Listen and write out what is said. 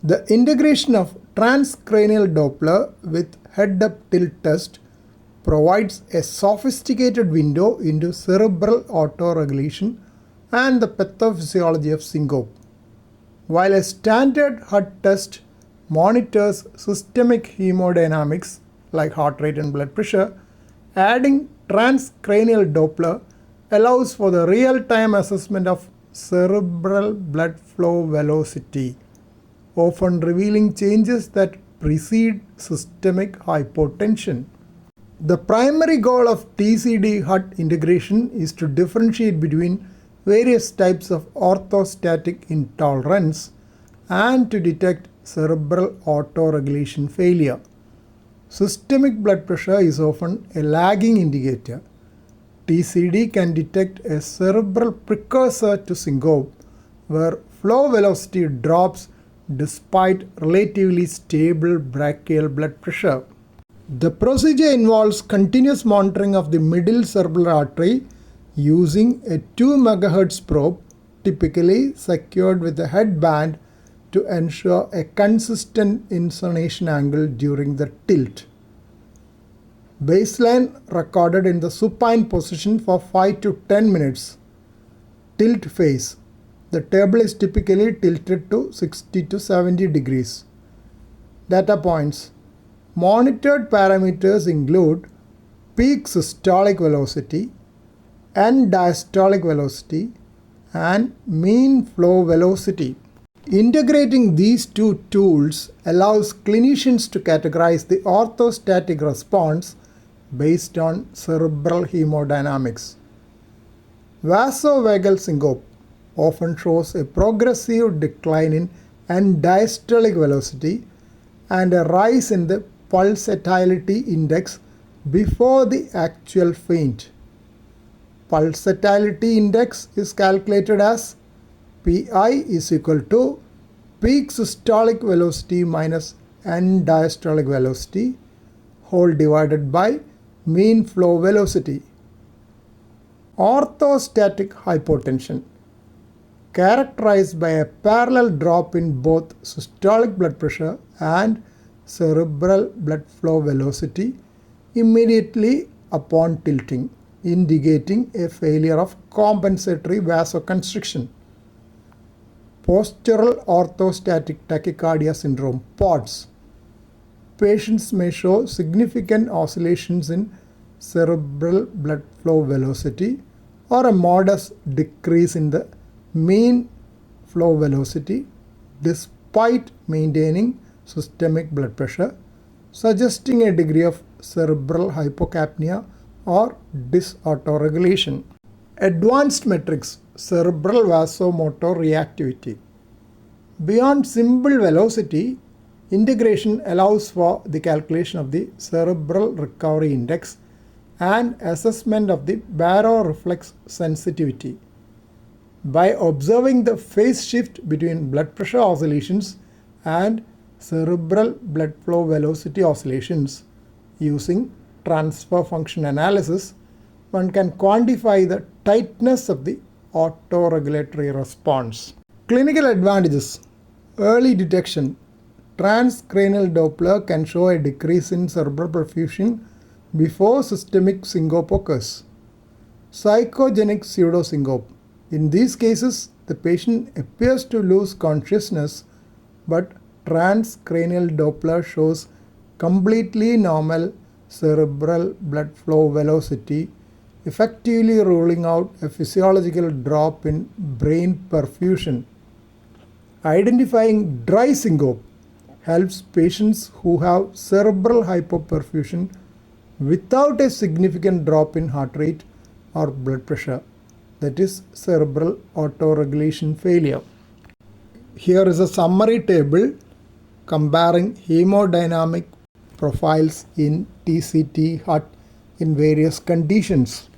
The integration of transcranial Doppler with head-up tilt test provides a sophisticated window into cerebral autoregulation and the pathophysiology of syncope. While a standard HUT test monitors systemic hemodynamics like heart rate and blood pressure, adding transcranial Doppler allows for the real-time assessment of cerebral blood flow velocity, often revealing changes that precede systemic hypotension. The primary goal of TCD-HUT integration is to differentiate between various types of orthostatic intolerance and to detect cerebral autoregulation failure. Systemic blood pressure is often a lagging indicator. TCD can detect a cerebral precursor to syncope where flow velocity drops despite relatively stable brachial blood pressure. The procedure involves continuous monitoring of the middle cerebral artery using a 2 MHz probe, typically secured with a headband to ensure a consistent insonation angle during the tilt. Baseline recorded in the supine position for 5 to 10 minutes. Tilt phase. The table is typically tilted to 60 to 70 degrees. Data points. Monitored parameters include peak systolic velocity, end diastolic velocity, and mean flow velocity. Integrating these two tools allows clinicians to categorize the orthostatic response based on cerebral hemodynamics. Vasovagal syncope often shows a progressive decline in end diastolic velocity and a rise in the pulsatility index before the actual faint. Pulsatility index is calculated as Pi is equal to peak systolic velocity minus end diastolic velocity whole divided by mean flow velocity. Orthostatic hypotension, characterized by a parallel drop in both systolic blood pressure and cerebral blood flow velocity immediately upon tilting, indicating a failure of compensatory vasoconstriction. Postural orthostatic tachycardia syndrome (POTS). Patients may show significant oscillations in cerebral blood flow velocity or a modest decrease in the mean flow velocity despite maintaining systemic blood pressure, suggesting a degree of cerebral hypocapnia or dysautoregulation. Advanced metrics. Cerebral vasomotor reactivity. Beyond simple velocity, integration allows for the calculation of the cerebral recovery index and assessment of the baroreflex sensitivity. By observing the phase shift between blood pressure oscillations and cerebral blood flow velocity oscillations using transfer function analysis, one can quantify the tightness of the autoregulatory response. Clinical advantages. Early detection. Transcranial Doppler can show a decrease in cerebral perfusion before systemic syncope occurs. Psychogenic pseudosyncope. In these cases, the patient appears to lose consciousness, but transcranial Doppler shows completely normal cerebral blood flow velocity, effectively ruling out a physiological drop in brain perfusion. Identifying dry syncope helps patients who have cerebral hypoperfusion without a significant drop in heart rate or blood pressure, that is cerebral autoregulation failure. Here is a summary table comparing hemodynamic profiles in TCD-HUT in various conditions.